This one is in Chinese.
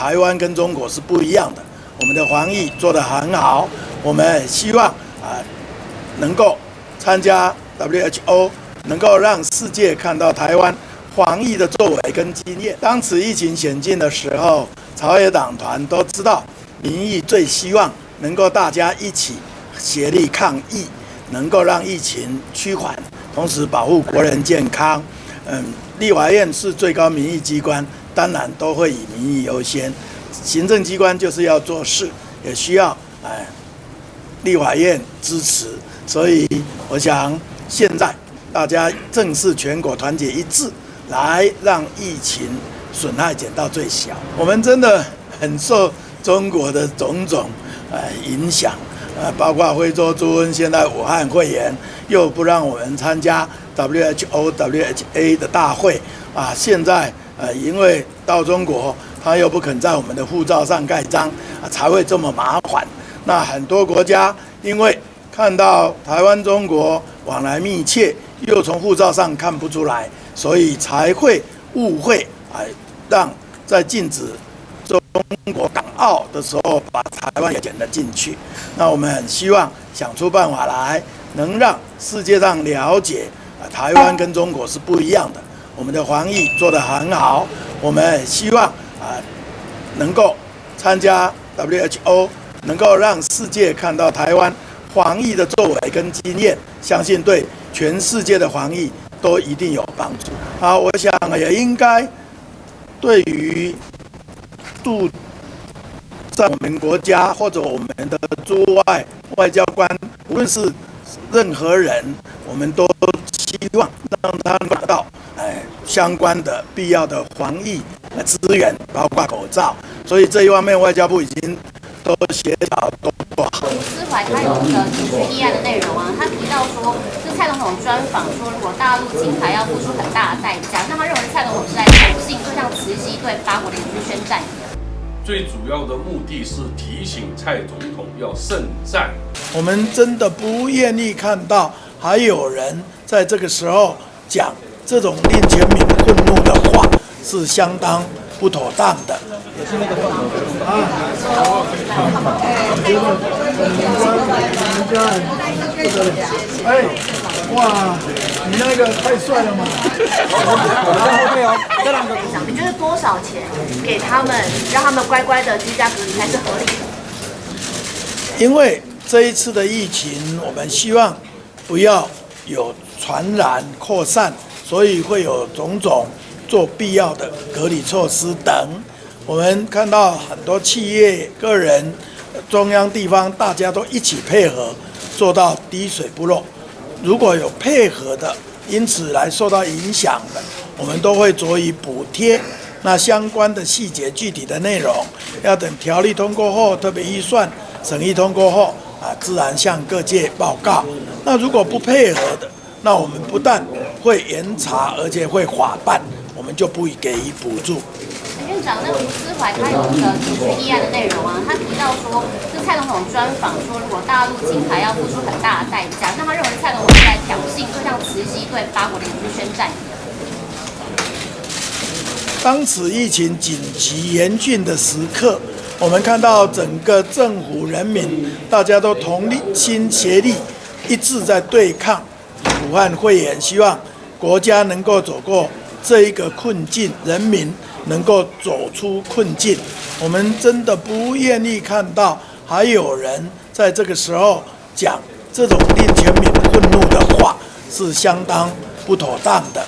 台湾跟中国是不一样的，我们的防疫做得很好，我们希望能够参加 WHO， 能够让世界看到台湾防疫的作为跟经验。当此疫情险境的时候，朝野党团都知道，民意最希望能够大家一起协力抗疫，能够让疫情趋缓，同时保护国人健康。立法院是最高民意机关，当然都会以民意优先。行政机关就是要做事，也需要立法院支持。所以我想现在大家正是全国团结一致，来让疫情损害减到最小。我们真的很受中国的种种影响，包括非洲猪瘟，现在武汉肺炎又不让我们参加 WHO、WHA 的大会现在因为到中国，他又不肯在我们的护照上盖章才会这么麻烦。那很多国家因为看到台湾中国往来密切，又从护照上看不出来，所以才会误会让在禁止中国港澳的时候，把台湾也卷了进去。那我们很希望想出办法来，能让世界上了解台湾跟中国是不一样的。我们的防疫做得很好，我们希望能够参加 WHO， 能够让世界看到台湾防疫的作为跟经验，相信对全世界的防疫都一定有帮助。我想也应该对于在我们国家或者我们的驻外外交官，无论是任何人，我们都希望让他拿到相关的必要的防疫资源，包括口罩。所以这一方面，外交部已经都协调都做好。吴思怀他有一个提出议案的内容他提到说，是蔡总统专访说，如果大陆侵台要付出很大的代价，那他认为蔡总统是在挑衅，就像慈禧对八国联军宣战一样。最主要的目的是提醒蔡总统要慎战。我们真的不愿意看到还有人在这个时候讲这种令全民愤怒的话，是相当不妥当的。也是那个哇，你那个太帅了嘛！你觉得多少钱给他们，让他们乖乖的居家隔离才是合理的？因为这一次的疫情，我们希望不要有传染扩散，所以会有种种做必要的隔离措施等。我们看到很多企业、个人、中央、地方，大家都一起配合，做到滴水不漏。如果有配合的，因此来受到影响的，我们都会酌予补贴。那相关的细节、具体的内容，要等条例通过后，特别预算审议通过后自然向各界报告。那如果不配合的，那我们不但会严查，而且会法办，我们就不给予补助。院长，那吴思怀他有一个提出议案的内容他提到说，是蔡总统专访说，如果大陆侵台要付出很大的代价，那他认为蔡总统是在挑衅，就像慈禧对八国联军宣战一样。当此疫情紧急严峻的时刻，我们看到整个政府、人民，大家都同心协力，一致在对抗武汉肺炎，希望国家能够走过这一个困境，人民能够走出困境。我们真的不愿意看到还有人在这个时候讲这种令全民愤怒的话，是相当不妥当的。